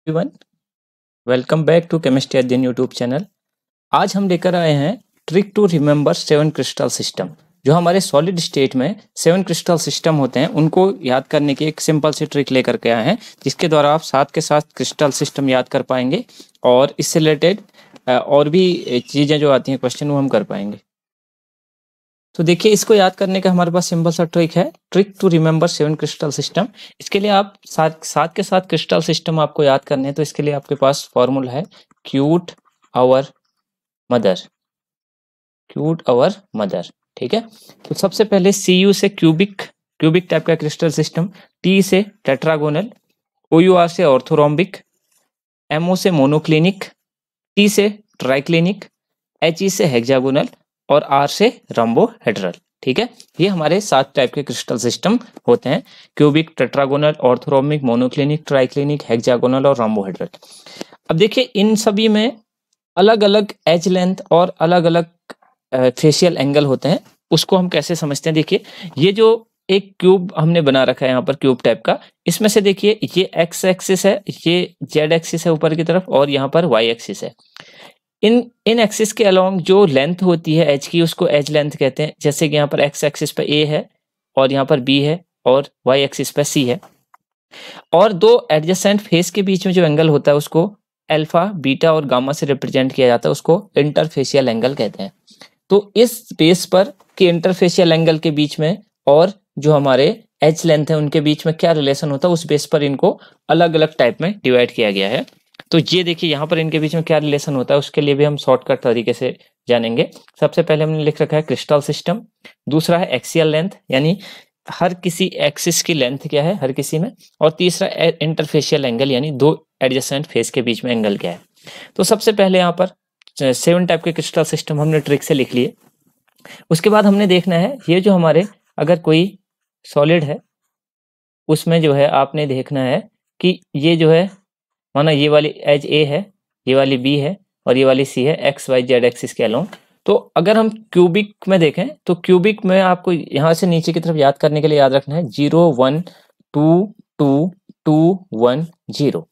Everyone, welcome back to chemistry Adhyayan YouTube channel. आज हम लेकर आए हैं trick to remember 7 crystal system. जो हमारे सॉलिड स्टेट में 7 क्रिस्टल सिस्टम होते हैं उनको याद करने की एक सिंपल सी ट्रिक लेकर के आए हैं, जिसके द्वारा आप साथ के साथ क्रिस्टल सिस्टम याद कर पाएंगे और इससे रिलेटेड और भी चीज़ें जो आती हैं क्वेश्चन वो हम कर पाएंगे। तो देखिए, इसको याद करने का हमारे पास सिंपल सा ट्रिक है, trick to remember 7 crystal system. इसके लिए आप साथ के साथ क्रिस्टल सिस्टम आपको याद करने हैं, तो इसके लिए आपके पास फॉर्मूला है cute our mother, cute our mother. ठीक है, तो सबसे पहले Cu से क्यूबिक टाइप का क्रिस्टल सिस्टम, T से टेट्रागोनल, OUR से ऑर्थोरोम्बिक, MO से मोनोक्लिनिक, T से ट्राइक्लिनिक, HE से हेक्सागोनल और R से रंबोहेड्रल। ठीक है, ये हमारे 7 टाइप के क्रिस्टल सिस्टम होते हैं, cubic, tetragonal, orthorhombic, monoclinic, triclinic, hexagonal और रंबोहेड्रल। अब देखिए, इन सभी में अलग अलग एज लेंथ और अलग अलग फेशियल एंगल होते हैं। उसको हम कैसे समझते हैं, देखिए ये जो एक क्यूब हमने बना रखा है यहाँ पर क्यूब टाइप का, इसमें से देखिए ये एक्स एक्सिस है, ये जेड एक्सिस है ऊपर की तरफ और यहाँ पर वाई एक्सिस है। इन एक्सिस के अलोंग जो लेंथ होती है एज की, उसको एज लेंथ कहते हैं। जैसे कि यहाँ पर एक्स एक्सिस पे ए है और यहाँ पर बी है और वाई एक्सिस पे सी है। और दो एडजेसेंट फेस के बीच में जो एंगल होता है उसको अल्फा, बीटा और गामा से रिप्रेजेंट किया जाता है, उसको इंटरफेशियल एंगल कहते हैं। तो इस बेस पर कि इंटरफेशियल एंगल के बीच में और जो हमारे एज लेंथ है उनके बीच में क्या रिलेशन होता है, उस बेस पर इनको अलग अलग टाइप में डिवाइड किया गया है। तो ये देखिए यहाँ पर इनके बीच में क्या रिलेशन होता है, उसके लिए भी हम शॉर्टकट तरीके से जानेंगे। सबसे पहले हमने लिख रखा है क्रिस्टल सिस्टम, दूसरा है एक्सियल लेंथ, यानी हर किसी एक्सिस की लेंथ क्या है हर किसी में, और तीसरा इंटरफेशियल एंगल, यानी दो एडजेसेंट फेस के बीच में एंगल क्या है। तो सबसे पहले यहाँ पर 7 टाइप के क्रिस्टल सिस्टम हमने ट्रिक से लिख लिए। उसके बाद हमने देखना है ये जो हमारे अगर कोई सॉलिड है उसमें जो है आपने देखना है कि ये जो है, माना ये वाली एज ए है, ये वाली बी है और ये वाली सी है, एक्स वाई जेड एक्सिस के अलोंग। तो अगर हम क्यूबिक में देखें तो क्यूबिक में आपको यहाँ से नीचे की तरफ याद करने के लिए याद रखना है 0 1 2 2 2 1 0।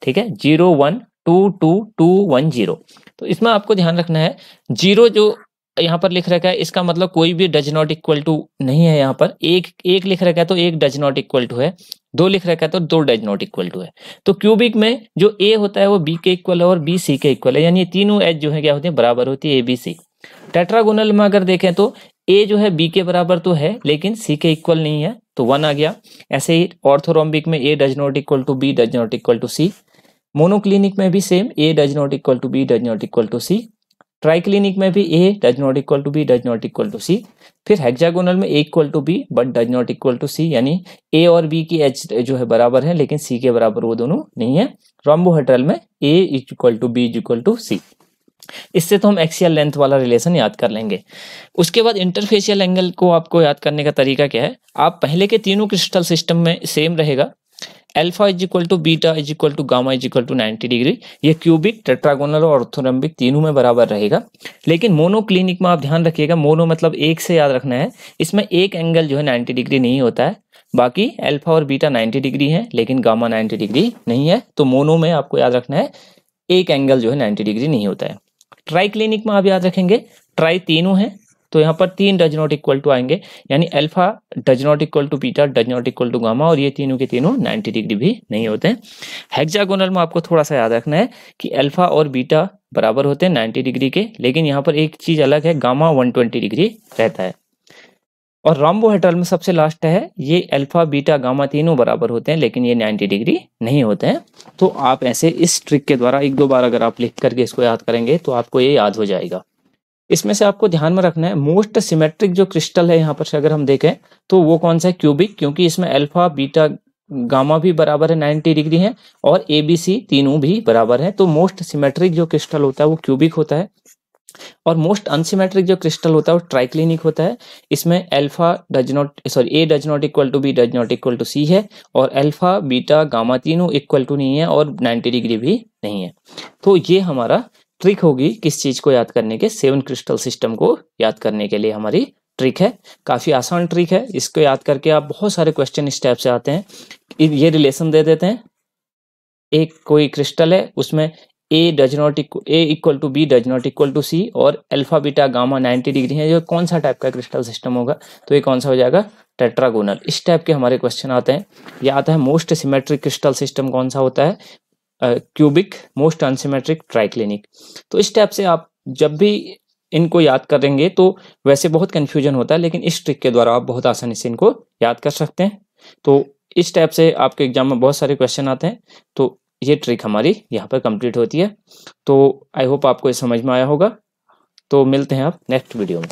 ठीक है, 0 1 2 2 2 1 0। तो इसमें आपको ध्यान रखना है 0 जो यहाँ पर लिख रखा है इसका मतलब कोई भी डज नॉट इक्वल टू नहीं है। यहाँ पर एक लिख रखा है तो एक डज नॉट इक्वल टू है, 2 लिख रखा है तो 2 डज नॉट इक्वल टू है। तो क्यूबिक में जो ए होता है वो बी के इक्वल है और बी सी के इक्वल है, यानी ये तीनों एज जो है क्या होती है, बराबर होती है, ए बी सी। टेट्रागोनल में अगर देखें तो ए जो है बी के बराबर तो है लेकिन सी के इक्वल नहीं है, तो 1 आ गया। ऐसे ही ऑर्थोरोम्बिक में A does not equal to B does not equal to C. Monoclinic में भी same, A does not equal to B does not equal to C. Triclinic में भी A does not equal to B does not equal to C. फिर hexagonal में A equal to B but does not equal to C, यानी A और B की H जो है बराबर है लेकिन सी के बराबर वो दोनों नहीं है। रोम्बोहेड्रल में A equal to B equal to C. इससे तो हम एक्सियल लेंथ वाला रिलेशन याद कर लेंगे। उसके बाद इंटरफेशियल एंगल को आपको याद करने का तरीका क्या है, आप पहले के तीनों क्रिस्टल सिस्टम में सेम रहेगा, alpha is equal to beta is equal to gamma is equal to 90 degree. ये क्यूबिक, टेट्रागोनल और ऑर्थोरोम्बिक तीनों में बराबर रहेगा। लेकिन मोनोक्लिनिक में आप ध्यान रखिएगा, मोनो मतलब एक से याद रखना है, इसमें एक एंगल जो है 90 डिग्री नहीं होता है। बाकी अल्फा और बीटा 90 डिग्री है लेकिन गामा 90 डिग्री नहीं है। तो मोनो में आपको याद रखना है एक एंगल जो है 90 डिग्री नहीं होता है। ट्राइक्लिनिक में आप याद रखेंगे ट्राई तीनों है तो यहाँ पर 3 डज नॉट इक्वल टू आएंगे, यानी alpha does not equal to beta does not equal to gamma, और ये तीनों के तीनों 90 डिग्री भी नहीं होते हैं। हेक्सागोनल में आपको थोड़ा सा याद रखना है कि अल्फा और बीटा बराबर होते हैं 90 डिग्री के, लेकिन यहाँ पर एक चीज अलग है, गामा 120 डिग्री रहता है। और रोम्बोहेड्रल में सबसे लास्ट है, ये अल्फा बीटा गामा तीनों बराबर होते हैं लेकिन ये 90 डिग्री नहीं होते हैं। तो आप ऐसे इस ट्रिक के द्वारा 1-2 बार अगर आप लिख करके इसको याद करेंगे तो आपको ये याद हो जाएगा। इसमें से आपको ध्यान में रखना है मोस्ट सिमेट्रिक जो क्रिस्टल है यहाँ पर से अगर हम देखें तो वो कौन सा है, क्यूबिक, क्योंकि इसमें अल्फा बीटा गामा भी बराबर है 90 डिग्री है और ए बी सी तीनों भी बराबर है। तो मोस्ट सिमेट्रिक जो क्रिस्टल होता है वो क्यूबिक होता है। और मोस्ट अनसिमेट्रिक जो क्रिस्टल होता है वो ट्राइक्लिनिक होता है। इसमें alpha does not A does not equal to B does not equal to C है और अल्फा बीटा गामा तीनों इक्वल टू नहीं है और 90 डिग्री भी नहीं है। तो ये हमारा ट्रिक होगी किस चीज को याद करने के, 7 क्रिस्टल सिस्टम को याद करने के लिए हमारी ट्रिक है। काफी आसान ट्रिक है, इसको याद करके आप बहुत सारे क्वेश्चन इस टाइप से आते हैं। ये रिलेशन दे देते हैं, एक कोई क्रिस्टल है उसमें A equal to B does not equal to C और अल्फा बीटा गामा 90 डिग्री है, ये कौन सा टाइप का क्रिस्टल सिस्टम होगा? तो ये कौन सा हो जाएगा? टेट्रागोनल। इस टाइप के हमारे क्वेश्चन आते हैं। ये आता है मोस्ट सिमेट्रिक क्रिस्टल सिस्टम कौन सा होता है? Cubic, most unsymmetric, triclinic. तो इस टाइप से आप जब भी इनको याद करेंगे तो वैसे बहुत कंफ्यूजन होता है, लेकिन इस ट्रिक के द्वारा आप बहुत आसानी से इनको याद कर सकते हैं। तो इस टाइप से आपके एग्जाम में बहुत सारे क्वेश्चन आते हैं। तो ये ट्रिक हमारी यहाँ पर कंप्लीट होती है। तो आई होप आपको ये समझ में आया होगा। तो मिलते हैं आप नेक्स्ट वीडियो में।